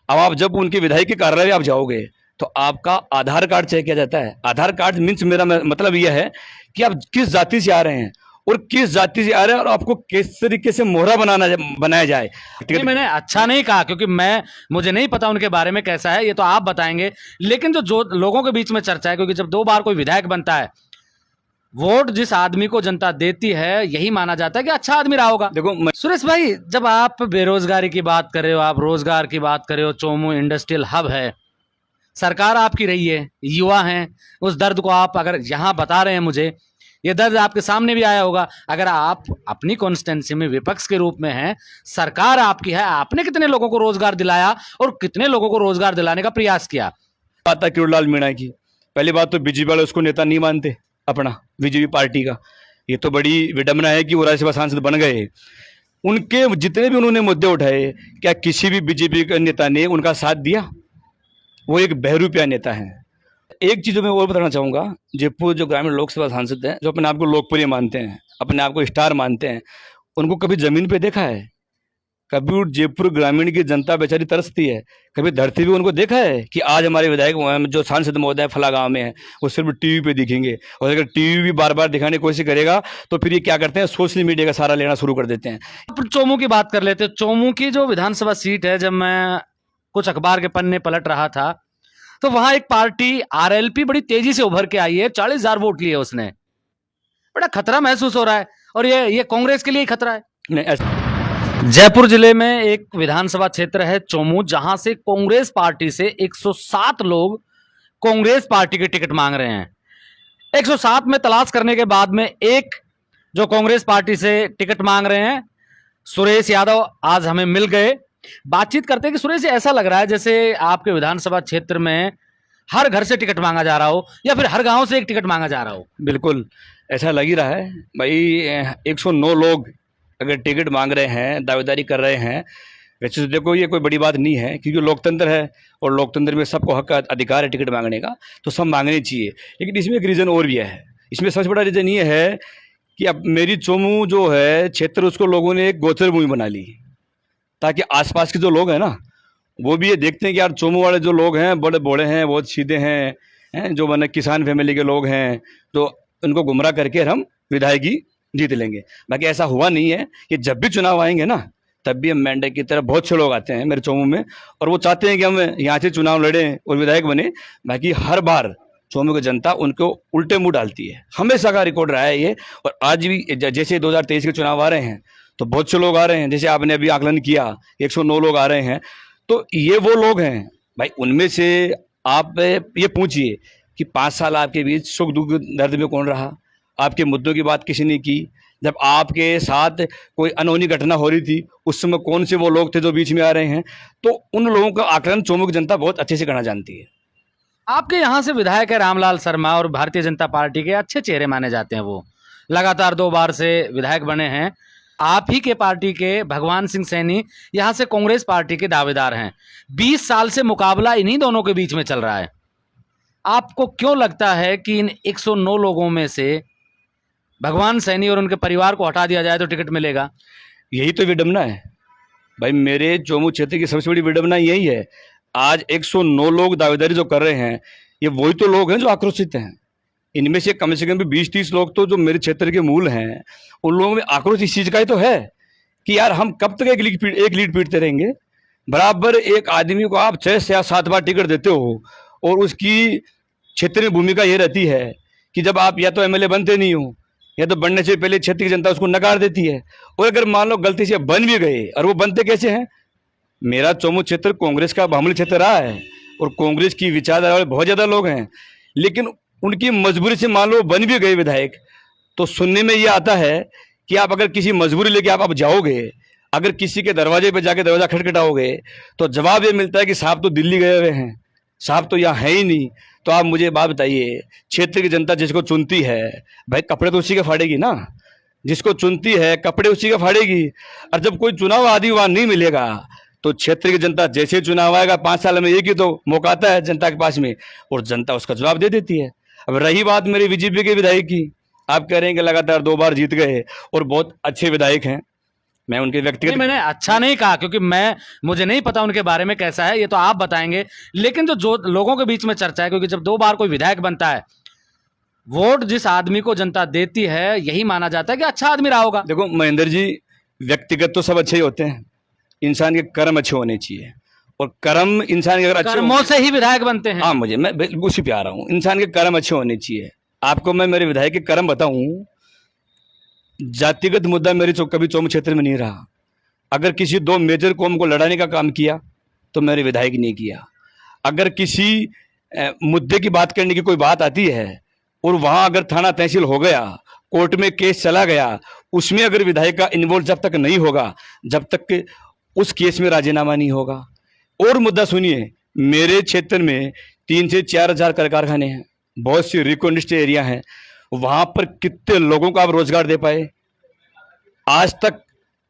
अब आप जब उनके विधायक कार्यालय आप जाओगे तो आपका आधार कार्ड चेक किया जाता है। आधार कार्ड मीन्स मेरा मतलब यह है कि आप किस जाति से आ रहे हैं और किस जाति से आ रहे हैं और आपको किस तरीके से मोहरा बनाया जाए। नहीं, मैंने अच्छा नहीं कहा, क्योंकि मुझे नहीं पता उनके बारे में कैसा है, ये तो आप बताएंगे। लेकिन जो लोगों के बीच में चर्चा है, क्योंकि जब 2 बार कोई विधायक बनता है, वोट जिस आदमी को जनता देती है यही माना जाता है कि अच्छा आदमी रहा होगा। देखो सुरेश भाई, जब आप बेरोजगारी की बात कर रहे हो, आप रोजगार की बात कर रहे हो, चोमू इंडस्ट्रियल हब है, सरकार आपकी रही है, युवा हैं, उस दर्द को आप अगर यहाँ बता रहे हैं मुझे, ये दर्द आपके सामने भी आया होगा। अगर आप अपनी कॉन्स्टिट्यूंसी में विपक्ष के रूप में हैं, सरकार आपकी है, आपने कितने लोगों को रोजगार दिलाया और कितने लोगों को रोजगार दिलाने का प्रयास किया? बात है किरोड़लाल मीणा की। पहली बात तो बीजेपी वाले उसको नेता नहीं मानते अपना, बीजेपी पार्टी का। ये तो बड़ी विडंबना है कि वो राज्यसभा सांसद बन गए। उनके जितने भी उन्होंने मुद्दे उठाए, क्या किसी भी बीजेपी के नेता ने उनका साथ दिया? वो एक बहरूपिया नेता है। एक चीज़ मैं और बताना चाहूँगा, जयपुर जो ग्रामीण लोकसभा सांसद हैं, जो अपने आप को लोकप्रिय मानते हैं, अपने आप को स्टार मानते हैं, उनको कभी जमीन पे देखा है? कभी जयपुर ग्रामीण की जनता बेचारी तरसती है, कभी धरती पे उनको देखा है कि आज हमारे विधायक जो सांसद महोदय फला गांव में है, वो सिर्फ टीवी पे दिखेंगे? और अगर टीवी भी बार बार दिखाने की कोशिश करेगा तो फिर ये क्या करते हैं, सोशल मीडिया का सहारा लेना शुरू कर देते हैं। चोमू की बात कर लेते हैं। चोमू की जो विधानसभा सीट है, जब मैं कुछ अखबार के पन्ने पलट रहा था तो वहां एक पार्टी आरएलपी बड़ी तेजी से उभर के आई है, 40,000 वोट लिए उसने। बड़ा खतरा महसूस हो रहा है, और ये कांग्रेस के लिए ही खतरा है। नहीं, जयपुर जिले में एक विधानसभा क्षेत्र है चोमू, जहां से कांग्रेस पार्टी से 107 लोग कांग्रेस पार्टी के टिकट मांग रहे हैं। 107 में तलाश करने के बाद में एक जो कांग्रेस पार्टी से टिकट मांग रहे हैं, सुरेश यादव, आज हमें मिल गए। बातचीत करते हैं कि सुरेश, ऐसा लग रहा है जैसे आपके विधानसभा क्षेत्र में हर घर से टिकट मांगा जा रहा हो या फिर हर गांव से एक टिकट मांगा जा रहा हो। बिल्कुल ऐसा लग ही रहा है भाई। 109 लोग अगर टिकट मांग रहे हैं, दावेदारी कर रहे हैं, वैसे तो देखो ये कोई बड़ी बात नहीं है, क्योंकि लोकतंत्र है और लोकतंत्र में सबको हक अधिकार है टिकट मांगने का, तो सब मांगने चाहिए। लेकिन इसमें एक रीज़न और भी है। इसमें सबसे बड़ा रीज़न ये है कि अब मेरी चोमू जो है क्षेत्र, उसको लोगों ने एक गोचर भूमि बना ली, ताकि आसपास के जो लोग हैं ना, वो भी ये देखते हैं कि यार चोमू वाले जो लोग हैं बड़े बड़े हैं, बहुत सीधे हैं, जो मैंने किसान फैमिली के लोग हैं, तो उनको गुमराह करके हम विधायकी जीत लेंगे। बाकी ऐसा हुआ नहीं है कि जब भी चुनाव आएंगे ना, तब भी हम मेंढक की तरह बहुत से लोग आते हैं मेरे चोमू में, और वो चाहते हैं कि हम यहाँ से चुनाव लड़ें और विधायक बने। बाकी हर बार चोमू की जनता उनको उल्टे मुंह डालती है, हमेशा का रिकॉर्ड रहा है ये। और आज भी जैसे 2023 के चुनाव आ रहे हैं तो बहुत से लोग आ रहे हैं, जैसे आपने अभी आकलन किया 109 लोग आ रहे हैं, तो ये वो लोग हैं भाई। उनमें से आप ये पूछिए कि 5 साल आपके बीच सुख दुख दर्द में कौन रहा? आपके मुद्दों की बात किसी ने की? जब आपके साथ कोई अनहोनी घटना हो रही थी, उस समय कौन से वो लोग थे जो बीच में आ रहे हैं? तो उन लोगों का आकलन चोमू की जनता बहुत अच्छे से करना जानती है। आपके यहाँ से विधायक है रामलाल शर्मा, और भारतीय जनता पार्टी के अच्छे चेहरे माने जाते हैं। वो लगातार 2 बार से विधायक बने हैं। आप ही के पार्टी के भगवान सिंह सैनी यहाँ से कांग्रेस पार्टी के दावेदार हैं। 20 साल से मुकाबला इन्हीं दोनों के बीच में चल रहा है। आपको क्यों लगता है कि इन 109 लोगों में से भगवान सैनी और उनके परिवार को हटा दिया जाए तो टिकट मिलेगा? यही तो विडंबना है भाई। मेरे चोमू क्षेत्र की सबसे बड़ी विडंबना यही है। आज 109 लोग दावेदारी जो कर रहे हैं, ये वही तो लोग हैं जो आक्रोशित हैं। इनमें से कम 20-30 लोग तो जो मेरे क्षेत्र के मूल हैं, उन लोगों में आक्रोश इस चीज़ का ही तो है कि यार हम कब तक एक लीड पीटते रहेंगे। बराबर एक आदमी को आप 6 से 7 बार टिकट देते हो, और उसकी क्षेत्र में भूमिका ये रहती है कि जब आप या तो एमएलए बनते नहीं हो, या तो बनने से पहले क्षेत्र की जनता उसको नकार देती है। और अगर मान लो गलती से बन भी गए, और वो बनते कैसे हैं? मेरा चोमू क्षेत्र कांग्रेस का बहुमूल्य क्षेत्र रहा है, और कांग्रेस की विचारधारा वाले बहुत ज़्यादा लोग हैं, लेकिन उनकी मजबूरी से मान लो बन भी गए विधायक, तो सुनने में ये आता है कि आप अगर किसी मजबूरी लेके आप जाओगे, अगर किसी के दरवाजे पे जाके दरवाजा खटखटाओगे, तो जवाब ये मिलता है कि साहब तो दिल्ली गए हुए हैं, साहब तो यहाँ है ही नहीं। तो आप मुझे बात बताइए, क्षेत्र की जनता जिसको चुनती है भाई, कपड़े तो उसी के फाड़ेगी ना। जिसको चुनती है कपड़े उसी के फाड़ेगी। और जब कोई चुनाव आदि वहाँ नहीं मिलेगा, तो क्षेत्र की जनता जैसे चुनाव आएगा, 5 साल में एक ही तो मौका आता है जनता के पास में, और जनता उसका जवाब दे देती है। अब रही बात मेरे बीजेपी के विधायक की, आप कह रहे हैं कि लगातार 2 बार जीत गए और बहुत अच्छे विधायक हैं, मैं उनके नहीं, व्यक्तिगत मैंने अच्छा नहीं कहा, क्योंकि मुझे नहीं पता उनके बारे में कैसा है, ये तो आप बताएंगे। लेकिन जो लोगों के बीच में चर्चा है, क्योंकि जब 2 बार कोई विधायक बनता है, वोट जिस आदमी को जनता देती है, यही माना जाता है कि अच्छा आदमी रहा होगा। देखो महेंद्र जी, व्यक्तिगत तो सब अच्छे ही होते हैं, इंसान के कर्म अच्छे होने चाहिए, और कर्म इंसान के अगर अच्छे कर्मों से ही विधायक बनते हैं। हाँ, मैं उसी पे आ रहा हूँ, इंसान के कर्म अच्छे होने चाहिए। आपको मैं मेरे विधायक के कर्म बताऊं, जातिगत मुद्दा मेरे कभी चौम क्षेत्र में नहीं रहा। अगर किसी 2 मेजर कौम को लड़ाने का काम किया तो मेरे विधायक ने किया। अगर किसी मुद्दे की बात करने की कोई बात आती है और वहां अगर थाना तहसील हो गया, कोर्ट में केस चला गया, उसमें अगर विधायक का इन्वॉल्व जब तक नहीं होगा, जब तक कि उस केस में राजीनामा नहीं होगा। और मुद्दा सुनिए, मेरे क्षेत्र में 3 से 4 हजार कारखाने हैं, बहुत सी रिको इंडस्ट्री एरिया हैं, वहां पर कितने लोगों को आप रोजगार दे पाए? आज तक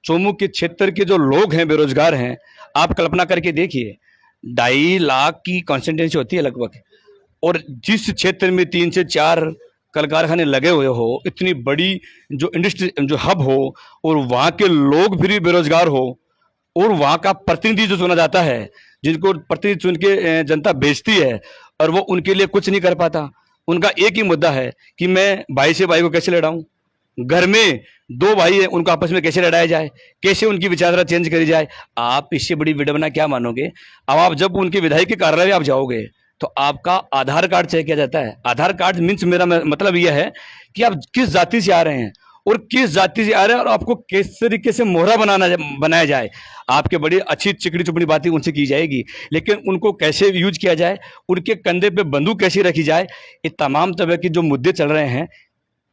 चोमू के क्षेत्र के जो लोग हैं, बेरोजगार हैं, आप कल्पना करके देखिए, 2.5 लाख की कॉन्सेंट्रेंसी होती है लगभग, और जिस क्षेत्र में 3 से 4 कल कारखाने लगे हुए हो, इतनी बड़ी जो इंडस्ट्री जो हब हो, और वहाँ के लोग भी बेरोजगार हो, और वहाँ का प्रतिनिधि जो चुना जाता है, जिनको प्रतिनिधि चुन के जनता भेजती है, और वो उनके लिए कुछ नहीं कर पाता। उनका एक ही मुद्दा है कि मैं भाई से भाई को कैसे लड़ाऊं, घर में 2 भाई हैं, उनको आपस में कैसे लड़ाया जाए, कैसे उनकी विचारधारा चेंज करी जाए। आप इससे बड़ी विडंबना क्या मानोगे? अब आप जब उनके विधायक के कार्यालय आप जाओगे तो आपका आधार कार्ड चेक किया जाता है। आधार कार्ड मीन्स, मेरा मतलब यह है कि आप किस जाति से आ रहे हैं और किस जाति से आ रहे हैं, और आपको किस तरीके से मोहरा बनाया जाए। आपके बड़ी अच्छी चिकनी चुपड़ी बातें उनसे की जाएगी, लेकिन उनको कैसे यूज किया जाए, उनके कंधे पे बंदूक कैसे रखी जाए, ये तमाम तरह के जो मुद्दे चल रहे हैं,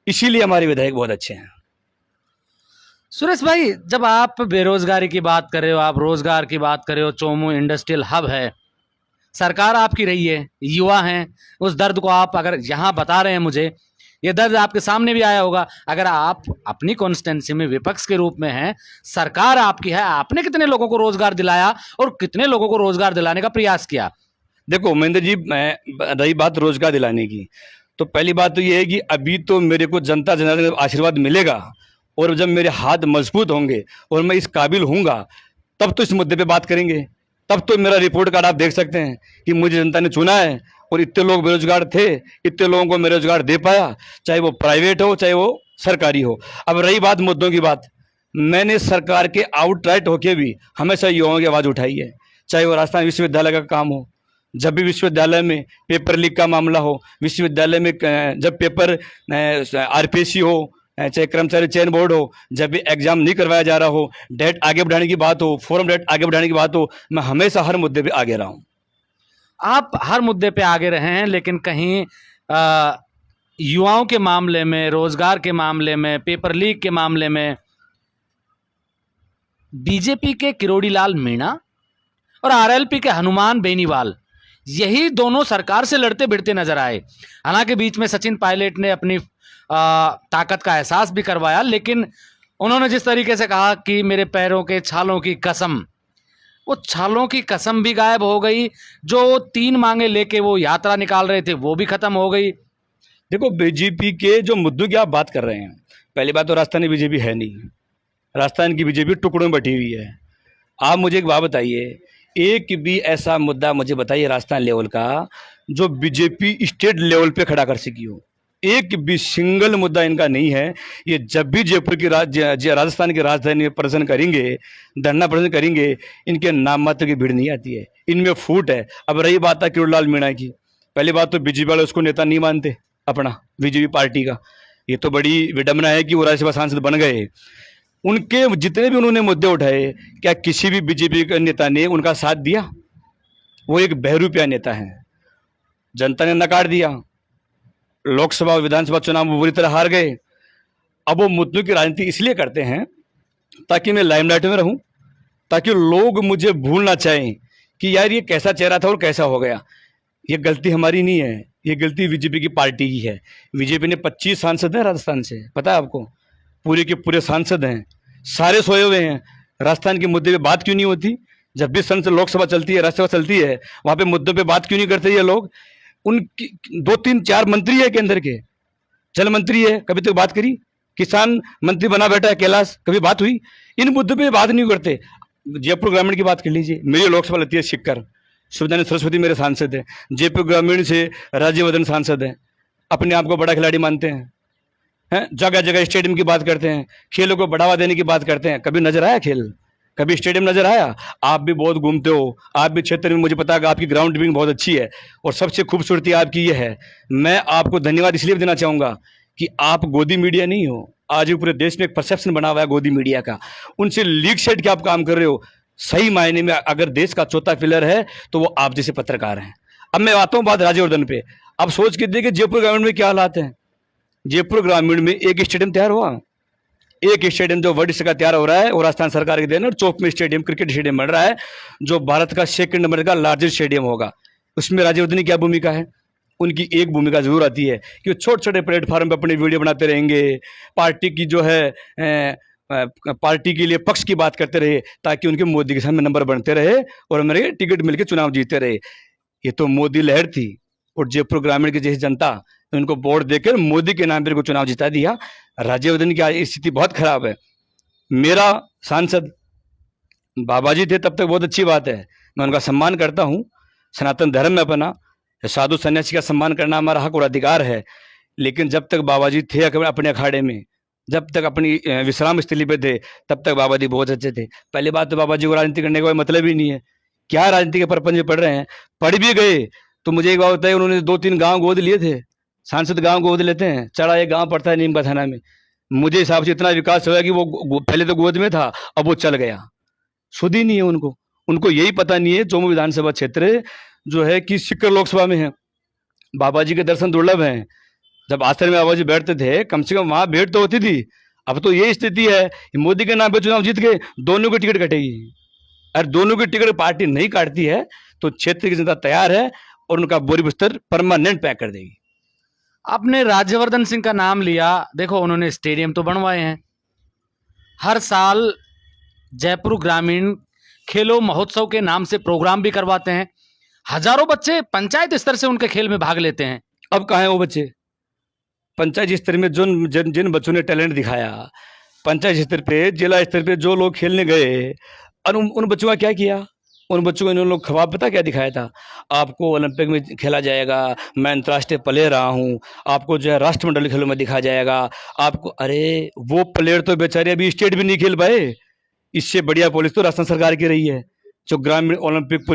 इसीलिए हमारे विधायक बहुत अच्छे हैं। सुरेश भाई, जब आप बेरोजगारी की बात कर रहे हो, आप रोजगार की बात कर रहे हो, चोमू इंडस्ट्रियल हब है, सरकार आपकी रही है, युवा हैं, उस दर्द को आप अगर यहाँ बता रहे हैं मुझे, ये दर्द आपके सामने भी आया होगा। अगर आप अपनी कॉन्स्टिट्यूंसी में विपक्ष के रूप में हैं, सरकार आपकी है, आपने कितने लोगों को रोजगार दिलाया और कितने लोगों को रोजगार दिलाने का प्रयास किया? देखो महेंद्र जी, रही बात रोजगार दिलाने की, तो पहली बात तो ये है कि अभी तो मेरे को जनता जनार्दन का आशीर्वाद मिलेगा, और जब मेरे हाथ मजबूत होंगे और मैं इस काबिल हूँगा, तब तो इस मुद्दे पे बात करेंगे। तब तो मेरा रिपोर्ट कार्ड आप देख सकते हैं कि मुझे जनता ने चुना है, और इतने लोग बेरोजगार थे, इतने लोगों को मैं रोजगार दे पाया, चाहे वो प्राइवेट हो चाहे वो सरकारी हो। अब रही बात मुद्दों की बात, मैंने सरकार के आउटराइट होके भी हमेशा युवाओं की आवाज़ उठाई है, चाहे वो राजस्थान विश्वविद्यालय का काम हो, जब भी विश्वविद्यालय में पेपर लीक का मामला हो, विश्वविद्यालय में जब पेपर आरपीएससी हो, चाहे कर्मचारी चयन बोर्ड हो, जब भी एग्जाम नहीं करवाया जा रहा हो, डेट आगे बढ़ाने की बात हो, फॉर्म डेट आगे बढ़ाने की बात हो, मैं हमेशा हर मुद्दे पे आगे रहा हूँ। आप हर मुद्दे पे आगे रहे हैं, लेकिन कहीं युवाओं के मामले में, रोजगार के मामले में, पेपर लीक के मामले में बीजेपी के किरोड़ी लाल मीणा और आरएलपी के हनुमान बेनीवाल, यही दोनों सरकार से लड़ते भिड़ते नजर आए। हालांकि बीच में सचिन पायलट ने अपनी ताकत का एहसास भी करवाया, लेकिन उन्होंने जिस तरीके से कहा कि मेरे पैरों के छालों की कसम, वो छालों की कसम भी गायब हो गई। जो 3 मांगे लेके वो यात्रा निकाल रहे थे, वो भी खत्म हो गई। देखो, बीजेपी के जो मुद्दों की आप बात कर रहे हैं, पहली बात तो राजस्थान में बीजेपी है नहीं, राजस्थान की बीजेपी टुकड़ों में बटी हुई है। आप मुझे एक बात बताइए, एक भी ऐसा मुद्दा मुझे बताइए राजस्थान लेवल का जो बीजेपी स्टेट लेवल पे खड़ा कर सकी हो। एक भी सिंगल मुद्दा इनका नहीं है। ये जब भी जयपुर की राजस्थान की राजधानी में प्रदर्शन करेंगे, धरना प्रदर्शन करेंगे, इनके नाम मात्र की भीड़ नहीं आती है, इनमें फूट है। अब रही बात है किरोड़ी लाल मीणा की, पहली बात तो बीजेपी वाले उसको नेता नहीं मानते अपना, बीजेपी पार्टी का। ये तो बड़ी विडंबना है कि वो राज्यसभा सांसद बन गए। उनके जितने भी उन्होंने मुद्दे उठाए, क्या किसी भी बीजेपी के नेता ने उनका साथ दिया? वो एक बहरूपिया नेता है, जनता ने नकार दिया, लोकसभा और विधानसभा चुनाव में बुरी तरह हार गए। अब वो मुद्दों की राजनीति इसलिए करते हैं ताकि मैं लाइमलाइट में रहूं, ताकि लोग मुझे भूल ना चाहें कि यार ये कैसा चेहरा था और कैसा हो गया। ये गलती हमारी नहीं है, ये गलती बीजेपी की पार्टी की है। बीजेपी ने 25 सांसद हैं राजस्थान से, पता है आपको? पूरे के पूरे सांसद हैं, सारे सोए हुए हैं। राजस्थान के मुद्दे पे बात क्यों नहीं होती? जब भी संसद लोकसभा चलती है, राज्यसभा चलती है, वहां पे मुद्दों पे बात क्यों नहीं करते ये लोग? उनकी 2-3-4 मंत्री है केंद्र के, जल मंत्री है, कभी तक बात करी किसान मंत्री बना बैठा है कैलाश, कभी बात हुई? इन मुद्दों पे बात नहीं करते। जयपुर ग्रामीण की बात कर लीजिए, मेरी लोकसभा लगती है शिक्कर, शिवदानी सरस्वती मेरे सांसद हैं, जयपुर ग्रामीण से राज्यवर्धन सांसद हैं, अपने आप को बड़ा खिलाड़ी मानते हैं, जगह जगह स्टेडियम की बात करते हैं, खेलों को बढ़ावा देने की बात करते हैं। कभी नजर आया खेल? कभी स्टेडियम नजर आया? आप भी बहुत घूमते हो, आप भी क्षेत्र में, मुझे पता है कि आपकी ग्राउंड ड्रिविंग बहुत अच्छी है और सबसे खूबसूरती आपकी ये है। मैं आपको धन्यवाद इसलिए देना चाहूंगा कि आप गोदी मीडिया नहीं हो। आज भी पूरे देश में एक परसेप्शन बना हुआ है गोदी मीडिया का, उनसे लीक सेट के आप काम कर रहे हो। सही मायने में अगर देश का चौथा पिलर है तो वो आप जैसे पत्रकार हैं। अब मैं आता हूं बात राज्यवर्धन पे। अब सोच के देखिए जयपुर ग्रामीण में क्या हालात हैं। जयपुर ग्रामीण में एक स्टेडियम तैयार हुआ, एक स्टेडियम जो वर्ल्ड का तैयार हो रहा है और राजस्थान सरकार के देन, और चौक में स्टेडियम, क्रिकेट स्टेडियम बन रहा है जो भारत का 2nd नंबर का लार्जेस्ट स्टेडियम होगा। उसमें राज्यवर्धन की क्या भूमिका है? उनकी एक भूमिका जरूर आती है कि वो छोटे छोटे प्लेटफॉर्म पे अपनी वीडियो बनाते रहेंगे, पार्टी की जो है पार्टी के लिए पक्ष की बात करते रहे ताकि उनके मोदी के सामने नंबर बनते रहे और हमारे टिकट मिलकर चुनाव जीतते रहे। ये तो मोदी लहर थी और जयपुर ग्रामीण की जैसी जनता उनको वोट देकर मोदी के नाम पर को चुनाव जिता दिया। राज्यवर्धन की स्थिति बहुत खराब है। मेरा सांसद बाबा जी थे तब तक बहुत अच्छी बात है, मैं उनका सम्मान करता हूँ। सनातन धर्म में अपना साधु सन्यासी का सम्मान करना हमारा हक और अधिकार है। लेकिन जब तक बाबा जी थे अपने अखाड़े में, जब तक अपनी विश्राम स्थली पे थे, तब तक बाबा जी बहुत अच्छे थे। पहली बात तो बाबा जी को राजनीति करने का कोई मतलब ही नहीं है। क्या राजनीति के परपंच में पढ़ रहे हैं? पढ़ भी गए तो मुझे एक बात बताइए, उन्होंने 2-3 गांव गोद लिए थे। सांसद गांव गोद लेते हैं, चढ़ा एक गांव पड़ता है नीम का थाना में। मुझे हिसाब से इतना विकास हुआ कि वो पहले तो गोद में था, अब वो चल गया। सुध ही नहीं है उनको। उनको यही पता नहीं है चौमू विधानसभा क्षेत्र जो है कि सिक्कर लोकसभा में है। बाबा जी के दर्शन दुर्लभ हैं। जब आश्रम में बाबा जी बैठते थे कम से कम वहां भेंट तो होती थी। अब तो ये स्थिति है कि मोदी के नाम पे चुनाव जीत गए, दोनों की टिकट कटेगी। और दोनों की टिकट पार्टी नहीं काटती है तो क्षेत्र की जनता तैयार है और उनका बोरी बिस्तर परमानेंट पैक कर देगी। आपने राज्यवर्धन सिंह का नाम लिया, देखो उन्होंने स्टेडियम तो बनवाए हैं। हर साल जयपुर ग्रामीण खेलो महोत्सव के नाम से प्रोग्राम भी करवाते हैं। हजारों बच्चे पंचायत स्तर से उनके खेल में भाग लेते हैं। अब कहाँ है वो बच्चे? पंचायत स्तर में जिन बच्चों ने टैलेंट दिखाया, पंचायत स्तर पे, जिला स्तर पे जो लोग खेलने गए, और उन बच्चों का क्या किया? उन बच्चों को इन्होंने लोग ख्वाब पता क्या दिखाया था? आपको ओलंपिक में खेला जाएगा, मैं अंतर्राष्ट्रीय प्लेयर रहा हूँ, आपको जो है राष्ट्रमंडल खेलों में दिखाया जाएगा आपको। अरे वो प्लेयर तो बेचारे अभी स्टेट भी नहीं खेल पाए। इससे बढ़िया पॉलिसी तो राजस्थान सरकार की रही है जो ग्रामीण ओलंपिक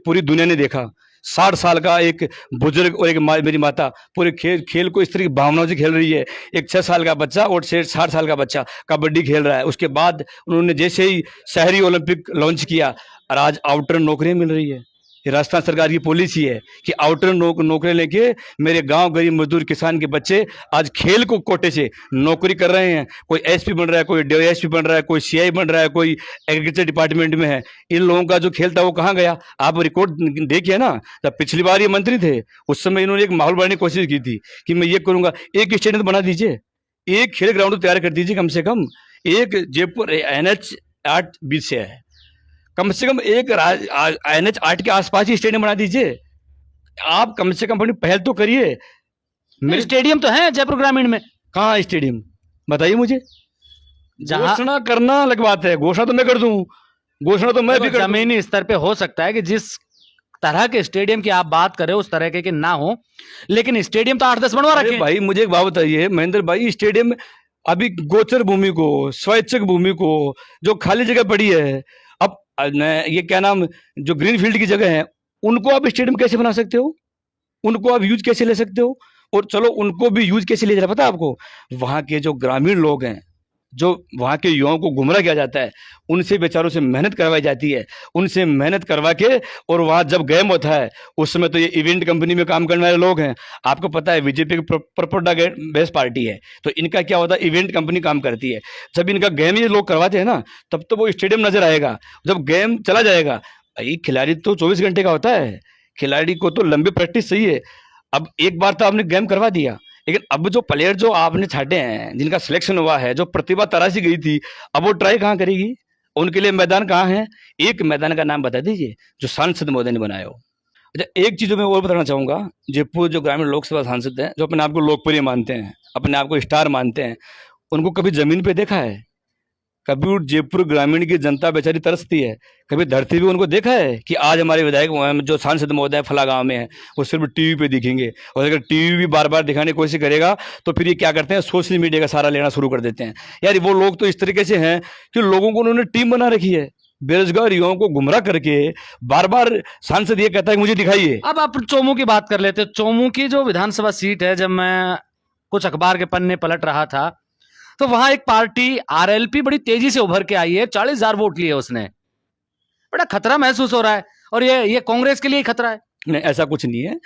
पूरी दुनिया ने देखा। 60 साल का एक बुजुर्ग और एक मेरी माता पूरे खेल को इस तरह की भावनाओं से खेल रही है। एक 6 साल का बच्चा और 60 साल का बच्चा कबड्डी खेल रहा है। उसके बाद उन्होंने जैसे ही शहरी ओलंपिक लॉन्च किया और आज आउटर नौकरियां मिल रही है। ये राजस्थान सरकार की पॉलिसी है कि आउटर नौकरी लेके मेरे गांव गरीब मजदूर किसान के बच्चे आज खेल को कोटे से नौकरी कर रहे हैं। कोई एसपी बन रहा है, कोई डीएसपी बन रहा है, कोई सीआई बन रहा है, कोई एग्रीकल्चर डिपार्टमेंट में है। इन लोगों का जो खेल था वो कहाँ गया? आप रिकॉर्ड देखिए ना। जब पिछली बार ये मंत्री थे उस समय इन्होंने एक माहौल बनाने की कोशिश की थी कि मैं ये करूंगा, एक स्टेडियम बना दीजिए, एक खेल ग्राउंड तैयार कर दीजिए। कम से कम एक जयपुर NH 8 बीच से है, कम से कम एक NH 8 के आसपास ही स्टेडियम बना दीजिए। आप कम से कम अपनी पहल तो करिए। मेरे स्टेडियम तो है जयपुर ग्रामीण में। कहाँ स्टेडियम बताइए मुझे? जहां घोषणा करना अलग बात है, घोषणा तो मैं कर दूं, घोषणा तो मैं भी कर दूं। जमीनी स्तर पे हो सकता है कि जिस तरह के स्टेडियम की आप बात कर रहे हो उस तरह के ना हो, लेकिन स्टेडियम तो 8-10 बनवा रखे हैं। भाई मुझे एक बात बताइए महेंद्र भाई, स्टेडियम अभी गोचर भूमि को, स्वैच्छिक भूमि को, जो खाली जगह पड़ी है, अब ये क्या नाम, जो ग्रीन फील्ड की जगह है, उनको आप स्टेडियम कैसे बना सकते हो? उनको आप यूज कैसे ले सकते हो? और चलो उनको भी यूज कैसे ले जा रहा पता है आपको? वहां के जो ग्रामीण लोग हैं, जो वहां के युवाओं को गुमराह किया जाता है, उनसे बेचारों से मेहनत करवाई जाती है। उनसे मेहनत करवा के और वहां जब गेम होता है उस समय तो ये इवेंट कंपनी में काम करने वाले लोग हैं। आपको पता है बीजेपी की प्रोपेगेंडा बेस्ड पार्टी है, तो इनका क्या होता है, इवेंट कंपनी काम करती है। जब इनका गेम ये लोग करवाते हैं ना, तब तो वो स्टेडियम नजर आएगा। जब गेम चला जाएगा, भाई खिलाड़ी तो 24 घंटे का होता है, खिलाड़ी को तो लंबी प्रैक्टिस चाहिए। अब एक बार तो आपने गेम करवा दिया, लेकिन अब जो प्लेयर जो आपने छाटे हैं, जिनका सिलेक्शन हुआ है, जो प्रतिभा तराशी गई थी, अब वो ट्राई कहाँ करेगी? उनके लिए मैदान कहाँ है? एक मैदान का नाम बता दीजिए जो सांसद महोदय ने बनाया हो। अच्छा, एक चीज मैं और बताना चाहूंगा, जयपुर जो ग्रामीण लोकसभा सांसद हैं, जो अपने आप को लोकप्रिय मानते हैं, अपने आप को स्टार मानते हैं, उनको कभी जमीन पे देखा है? कभी वो जयपुर ग्रामीण की जनता बेचारी तरसती है, कभी धरती पे उनको देखा है कि आज हमारे विधायक जो सांसद महोदय फला गांव में है वो सिर्फ टीवी पे दिखेंगे? और अगर टीवी भी बार बार दिखाने की कोशिश करेगा तो फिर ये क्या करते हैं, सोशल मीडिया का सहारा लेना शुरू कर देते हैं। यार वो लोग तो इस तरीके से हैं कि लोगों को उन्होंने टीम बना रखी है, बेरोजगार युवाओं को गुमराह करके बार बार सांसद ये कहता है कि मुझे दिखाइए। अब आप चोमू की बात कर लेते हैं। चोमू की जो विधानसभा सीट है, जब मैं कुछ अखबार के पन्ने पलट रहा था तो वहां एक पार्टी आरएलपी बड़ी तेजी से उभर के आई है, 40,000 वोट लिए उसने। बड़ा खतरा महसूस हो रहा है, और ये कांग्रेस के लिए ही खतरा है। नहीं, ऐसा कुछ नहीं है,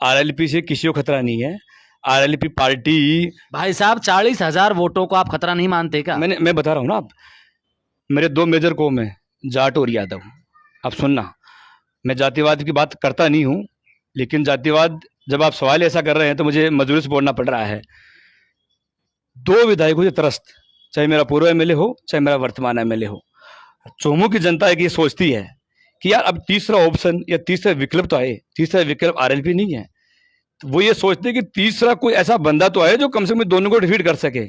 आरएलपी से किसी को खतरा नहीं है। आरएलपी पार्टी, भाई साहब 40,000 वोटों को आप खतरा नहीं मानते क्या? मैं बता रहा हूँ ना, आप मेरे दो मेजर कौम है, जाट और यादव। आप सुनना, मैं जातिवाद की बात करता नहीं हूँ, लेकिन जातिवाद जब आप सवाल ऐसा कर रहे हैं तो मुझे मजबूरी से बोलना पड़ रहा है। दो विधायकों से त्रस्त, चाहे मेरा पूर्व एमएलए हो चाहे मेरा वर्तमान एमएलए हो, चोमू की जनता एक ये सोचती है कि यार अब तीसरा ऑप्शन या तीसरा विकल्प तो आए। तीसरा विकल्प आरएलपी नहीं है, तो वो ये सोचते हैं कि तीसरा कोई ऐसा बंदा तो आए जो कम से कम दोनों को डिफीट कर सके।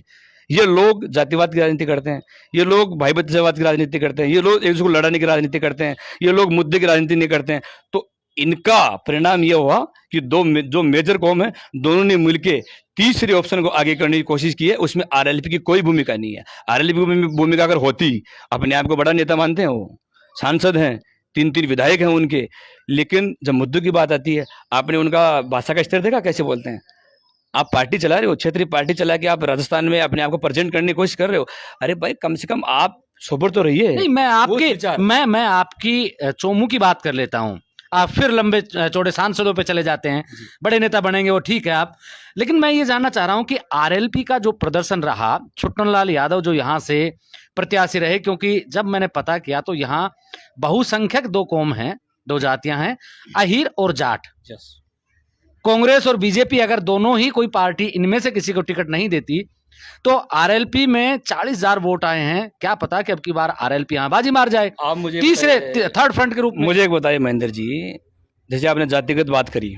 ये लोग जातिवाद की राजनीति करते हैं, ये लोग भाई भतीजावाद की राजनीति करते हैं, ये लोग एक दूसरे को लड़ाने की राजनीति करते हैं, ये लोग मुद्दे की राजनीति नहीं करते हैं। तो इनका परिणाम ये हुआ कि जो मेजर कौम है, दोनों ने मिलकर तीसरे ऑप्शन को आगे करने की कोशिश की है। उसमें आरएलपी की कोई भूमिका नहीं है। आरएलपी की भूमिका अगर होती, अपने आप को बड़ा नेता मानते हैं, वो सांसद हैं, 3 विधायक हैं उनके, लेकिन जब मुद्दों की बात आती है, आपने उनका भाषा का स्तर देखा कैसे बोलते हैं? आप पार्टी चला रहे हो, क्षेत्रीय पार्टी चला के आप राजस्थान में अपने आप को प्रेजेंट करने की कोशिश कर रहे हो। अरे भाई, कम से कम आप सोबर तो रहिए। नहीं, मैं आपकी चोमू की बात कर लेता हूं। आप फिर लंबे चौड़े सांसदों पे चले जाते हैं, बड़े नेता बनेंगे वो ठीक है आप, लेकिन मैं ये जानना चाह रहा हूं कि आरएलपी का जो प्रदर्शन रहा, छुट्टनलाल यादव जो यहां से प्रत्याशी रहे, क्योंकि जब मैंने पता किया तो यहाँ बहुसंख्यक 2 कौम हैं, 2 जातियां हैं, अहीर और जाट। कांग्रेस और बीजेपी अगर दोनों ही कोई पार्टी इनमें से किसी को टिकट नहीं देती तो आरएलपी में 40,000 वोट आए हैं। क्या पता कि अब की बार आरएलपी यहां बाजी मार जाए, आप मुझे थर्ड फ्रंट के रूप में। मुझे एक बताइए महेंद्र जी, जैसे आपने जातिगत बात करी,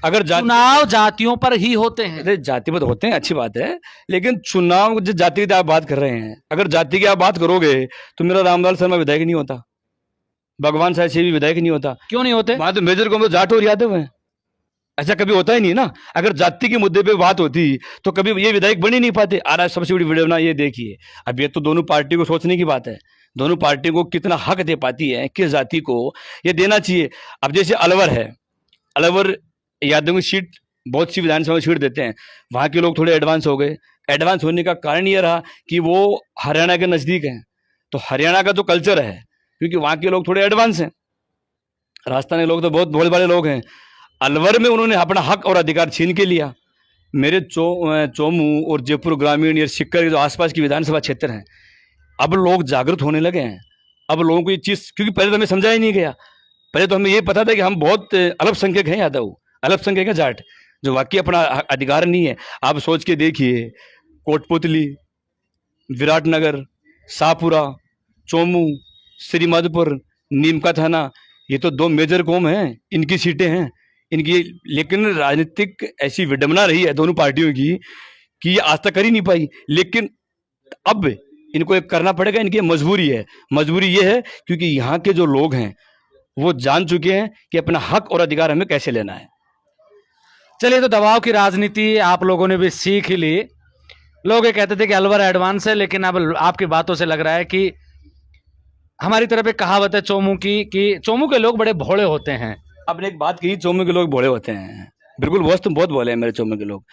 अगर चुनाव जातियों पर ही होते हैं। अरे जातिगत होते हैं, अच्छी बात है, लेकिन चुनाव जो जाति की आप बात कर रहे हैं, अगर जाति की आप बात करोगे तो मेरा रामलाल शर्मा विधायक नहीं होता, भगवान साहब भी विधायक नहीं होता। क्यों नहीं होते? वहां तो मेजर कौम तो जाट और यादव है। ऐसा कभी होता ही नहीं ना। अगर जाति के मुद्दे पे बात होती तो कभी ये विधायक बन ही नहीं पाते। आज सबसे बड़ी वीडियो ना ये देखिए, अब ये तो दोनों पार्टी को सोचने की बात है, दोनों पार्टी को कितना हक दे पाती है, किस जाति को ये देना चाहिए। अब जैसे अलवर है, अलवर यादव की सीट बहुत सी विधानसभा सीट देते हैं, वहाँ के लोग थोड़े एडवांस हो गए। एडवांस होने का कारण ये रहा कि वो हरियाणा के नज़दीक हैं, तो हरियाणा का जो कल्चर है, क्योंकि वहाँ के लोग थोड़े एडवांस हैं, राजस्थान के लोग तो बहुत भोले भाले लोग हैं। अलवर में उन्होंने अपना हक और अधिकार छीन के लिया। मेरे चोमू और जयपुर ग्रामीण या सिक्कर के जो आसपास की विधानसभा क्षेत्र हैं, अब लोग जागरूक होने लगे हैं। अब लोगों को ये चीज़, क्योंकि पहले तो हमें समझाया ही नहीं गया, पहले तो हमें ये पता था कि हम बहुत अल्पसंख्यक हैं, यादव अल्पसंख्यक है, जाट, जो वाकई अपना अधिकार नहीं है। आप सोच के देखिए, कोटपुतली, विराटनगर, शाहपुरा, चोमू, श्रीमदपुर, नीमका थाना, ये तो 2 मेजर कौम हैं, इनकी सीटें हैं इनकी। लेकिन राजनीतिक ऐसी विडंबना रही है दोनों पार्टियों की कि ये आज तक कर ही नहीं पाई, लेकिन अब इनको एक करना पड़ेगा, इनकी मजबूरी है। मजबूरी ये है क्योंकि यहाँ के जो लोग हैं वो जान चुके हैं कि अपना हक और अधिकार हमें कैसे लेना है। चलिए, तो दबाव की राजनीति आप लोगों ने भी सीख ही ली। लोग ये कहते थे कि अलवर एडवांस है, लेकिन अब आपकी बातों से लग रहा है कि हमारी तरफ एक कहावत है चोमू की कि चोमू के लोग बड़े भोले होते हैं। आपने एक बात कही, चोमू के लोग भोले होते हैं, बिल्कुल बहुत, तुम बहुत भोले हैं मेरे चोमू के लोग।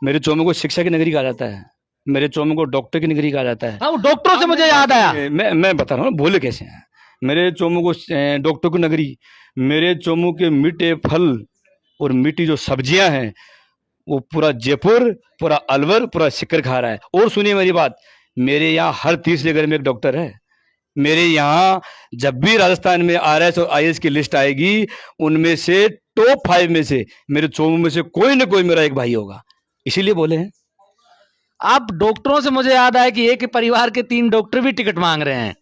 मेरे चोमू को शिक्षा की नगरी कहा जाता है, मेरे चोमू को डॉक्टर की नगरी कहा जाता है। हाँ, डॉक्टरों से मुझे याद आया, मैं बता रहा हूँ भोले कैसे हैं। मेरे चोमू को डॉक्टर की नगरी, मेरे चोमू के मीठे फल और मीठी जो सब्जियां हैं वो पूरा जयपुर, पूरा अलवर, पूरा सिक्कर खा रहा है। और सुनिए मेरी बात, मेरे यहाँ हर तीसरे घर में एक डॉक्टर है। मेरे यहाँ जब भी राजस्थान में आरएस और आईएएस की लिस्ट आएगी, उनमें से टॉप 5 में से मेरे चोमू में से कोई ना कोई मेरा एक भाई होगा, इसीलिए बोले हैं। आप डॉक्टरों से मुझे याद आया कि एक परिवार के 3 डॉक्टर भी टिकट मांग रहे हैं।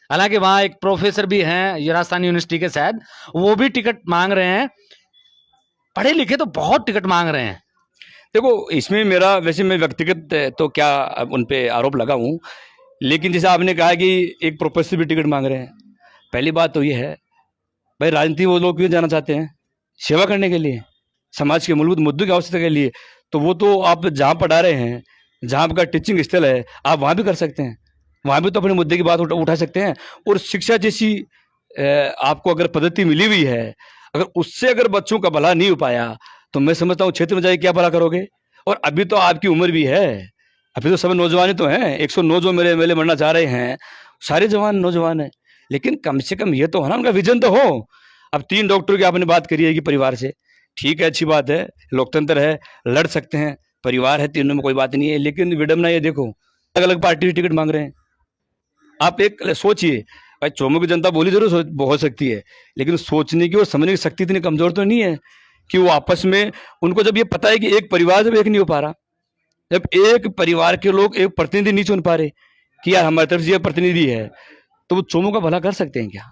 हालांकि वहां एक प्रोफेसर भी हैं, ये राजस्थान यूनिवर्सिटी के, शायद वो भी टिकट मांग रहे हैं। पढ़े लिखे तो बहुत टिकट मांग रहे हैं। देखो इसमें मेरा वैसे मैं व्यक्तिगत तो क्या अब उन पे आरोप लगाऊं, लेकिन जैसे आपने कहा कि एक प्रोफेसर भी टिकट मांग रहे हैं। पहली बात तो ये है भाई, राजनीति वो लोग क्यों जाना चाहते हैं? सेवा करने के लिए, समाज के मूलभूत मुद्दों की आवश्यकता के लिए। तो वो तो आप जहाँ पढ़ा रहे हैं, जहाँ आपका टीचिंग स्थल है, आप वहाँ भी कर सकते हैं, वहाँ भी तो अपने मुद्दे की बात उठा सकते हैं। और शिक्षा जैसी आपको अगर पद्धति मिली हुई है, अगर उससे अगर बच्चों का भला नहीं हो पाया, तो मैं समझता हूँ क्षेत्र में जाके क्या भला करोगे। और अभी तो आपकी उम्र भी है, अभी तो सब नौजवान ही तो हैं। 109 जो मेरे मेले मरना चाह रहे हैं, सारे जवान नौजवान हैं। लेकिन कम से कम ये तो है ना, उनका विजन तो हो। अब 3 डॉक्टर की आपने बात करी है कि परिवार से, ठीक है, अच्छी बात है, लोकतंत्र है, लड़ सकते हैं, परिवार है, तीनों में कोई बात नहीं है। लेकिन विडम्बना ये देखो, अलग अलग पार्टी टिकट मांग रहे हैं। आप एक सोचिए भाई, चोमू की जनता बोली जरूर हो सकती है, लेकिन सोचने की और समझने की शक्ति इतनी कमजोर तो नहीं है कि वो आपस में, उनको जब ये पता है कि एक परिवार जब एक नहीं हो पा रहा, जब एक परिवार के लोग एक प्रतिनिधि नहीं चुन पा रहे कि यार हमारी तरफ से ये प्रतिनिधि है, तो वो चोमू का भला कर सकते हैं क्या?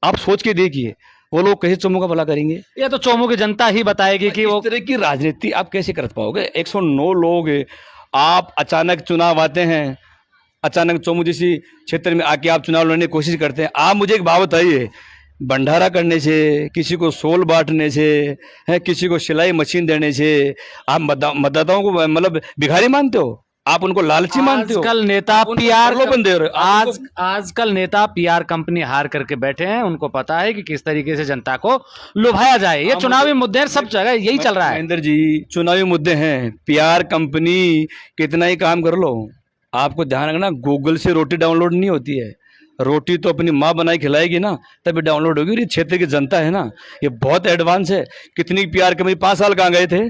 आप सोच के देखिए, वो लोग कैसे चोमू का भला करेंगे? ये तो चोमू की जनता ही बताएगी कि इस वो तरह की राजनीति आप कैसे कर पाओगे? 109 लोग हैं, आप अचानक चुनाव आते हैं, अचानक चोमू जैसी क्षेत्र में आके आप चुनाव लड़ने की कोशिश करते हैं। आप मुझे एक बात बताइए, भंडारा करने से, किसी को सोल बांटने से, है किसी को सिलाई मशीन देने से आप मतदाताओं को मतलब भिखारी मानते हो? आप उनको लालची मानते हो? आजकल नेता आप उनको पीआर प्रलोभन दे रहे हो। आप उनको- आजकल नेता पीआर कंपनी हार करके बैठे हैं। उनको पता है कि किस तरीके से जनता को लुभाया जाए। ये चुनावी मुद्दे हैं, सब जगह यही चल रहा है। महेंद्र जी, चुनावी मुद्दे हैं, पीआर कंपनी कितना ही काम कर लो, आपको ध्यान रखना, गूगल से रोटी डाउनलोड नहीं होती है। रोटी तो अपनी माँ बनाई खिलाएगी ना, तभी डाउनलोड होगी। और ये क्षेत्र की जनता है ना, ये बहुत एडवांस है। कितनी पीआर कंपनी 5 साल कहाँ गए थे,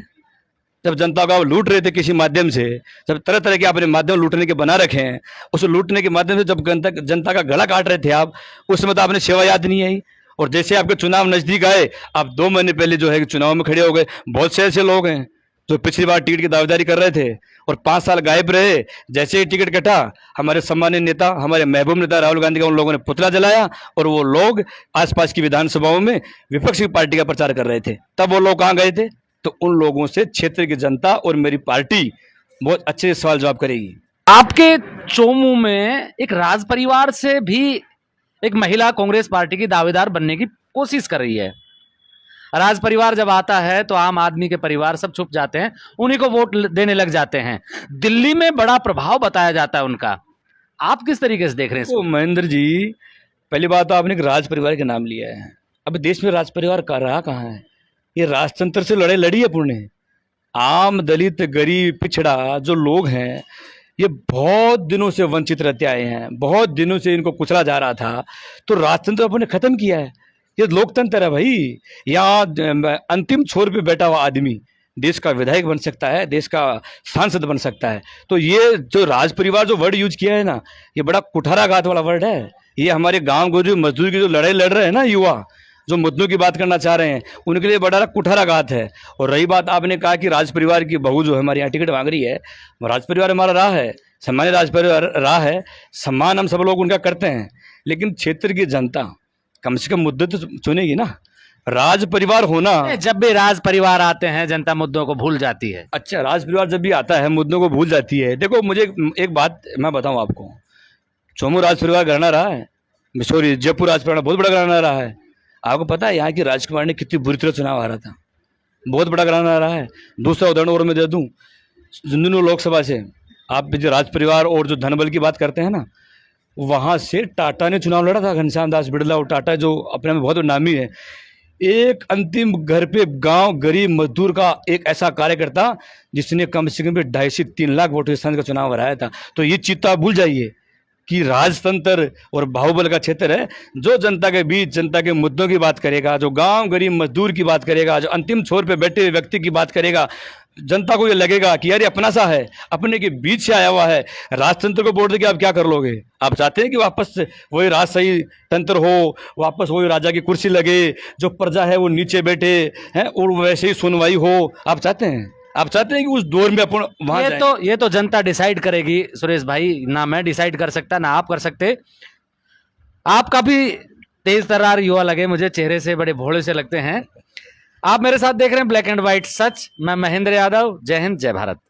जब जनता को आप लूट रहे थे किसी माध्यम से, जब तरह तरह के आपने माध्यम लूटने के बना रखे हैं, उस लूटने के माध्यम से जब जनता का गला काट रहे थे आप, उस समय तो आपने सेवा याद नहीं आई। और जैसे आपके चुनाव नजदीक आए, आप 2 महीने पहले जो है कि चुनाव में खड़े हो गए। बहुत से ऐसे लोग हैं जो पिछली बार टिकट की दावेदारी कर रहे थे और 5 साल गायब रहे। जैसे ही टिकट कटा, हमारे सम्मानित नेता, हमारे महबूब नेता राहुल गांधी का उन लोगों ने पुतला जलाया और वो लोग आसपास की विधानसभाओं में विपक्षी पार्टी का प्रचार कर रहे थे। तब वो लोग कहाँ गए थे? तो उन लोगों से क्षेत्र की जनता और मेरी पार्टी बहुत अच्छे सवाल जवाब करेगी। आपके चोमू में एक राज परिवार से भी एक महिला कांग्रेस पार्टी की दावेदार बनने की कोशिश कर रही है। राज परिवार जब आता है तो आम आदमी के परिवार सब छुप जाते हैं, उन्हीं को वोट देने लग जाते हैं। दिल्ली में बड़ा प्रभाव बताया जाता है उनका। आप किस तरीके से देख रहे हैं तो इसको? महेंद्र जी, पहली बात तो आपने एक राज परिवार के नाम लिया है। अब देश में राज परिवार कर रहा कहाँ है? ये राजतंत्र से लड़ाई लड़ी है पुण्य। आम दलित गरीब पिछड़ा जो लोग हैं, ये बहुत दिनों से वंचित रहते आए हैं, बहुत दिनों से इनको कुचला जा रहा था। तो राजतंत्र अपने खत्म किया है। ये लोकतंत्र है भाई। यहाँ अंतिम छोर पे बैठा हुआ आदमी देश का विधायक बन सकता है, देश का सांसद बन सकता है। तो ये जो राज परिवार जो वर्ड यूज किया है ना, ये बड़ा कुठाराघात वाला वर्ड है। ये हमारे गांव गरीब मजदूर की जो लड़ाई लड़ रहे हैं ना, युवा जो मुद्दों की बात करना चाह रहे हैं, उनके लिए बड़ा कुठाराघात है। और रही बात, आपने कहा कि राज परिवार की बहू जो है हमारे यहाँ टिकट मांग रही है, राज परिवार हमारा रहा है, सामान्य राज परिवार रहा है, सम्मान हम सब लोग उनका करते हैं। लेकिन क्षेत्र की जनता कम से कम मुद्दे तो चुनेगी ना। राज परिवार होना, जब भी राज परिवार आते हैं जनता मुद्दों को भूल जाती है। अच्छा, राज परिवार जब भी आता है मुद्दों को भूल जाती है। देखो मुझे एक बात मैं बताऊं आपको, चोमू राज परिवार घराना रहा है, सॉरी जयपुर राज परिवार बहुत बड़ा घराना रहा है। आपको पता है यहाँ की राजकुमार ने कितनी बुरी तरह चुनाव हारा था? बहुत बड़ा घराना रहा है। दूसरा उदाहरण और मैं दे दूं, झुंझुनू लोकसभा से आप जो राज परिवार और जो धनबल की बात करते हैं ना, वहाँ से टाटा ने चुनाव लड़ा था, घनश्याम दास बिड़ला। और टाटा जो अपने में बहुत नामी है, एक अंतिम घर पे गांव गरीब मजदूर का एक ऐसा कार्यकर्ता जिसने कम से कम 2.5 से 3 लाख वोटों से का चुनाव हराया था। तो ये चीज आप भूल जाइए कि राजतंत्र और बाहुबल का क्षेत्र है। जो जनता के बीच जनता के मुद्दों की बात करेगा, जो गांव गरीब मजदूर की बात करेगा, जो अंतिम छोर पे बैठे हुए व्यक्ति की बात करेगा, जनता को ये लगेगा कि यार ये अपना सा है, अपने के बीच से आया हुआ है। राजतंत्र को वोट देके आप क्या कर लोगे? आप चाहते हैं कि वापस वही राजशाही तंत्र हो, वापस वही राजा की कुर्सी लगे, जो प्रजा है वो नीचे बैठे हैं और वैसे ही सुनवाई हो? आप चाहते हैं? आप चाहते हैं कि उस दौर में अपन वहां जाएं? ये तो जनता डिसाइड करेगी सुरेश भाई, ना मैं डिसाइड कर सकता ना आप कर सकते। आप काफी तेज तर्रार युवा लगे मुझे, चेहरे से बड़े भोले से लगते हैं। आप मेरे साथ देख रहे हैं ब्लैक एंड व्हाइट सच। मैं महेंद्र यादव। जय हिंद, जय भारत।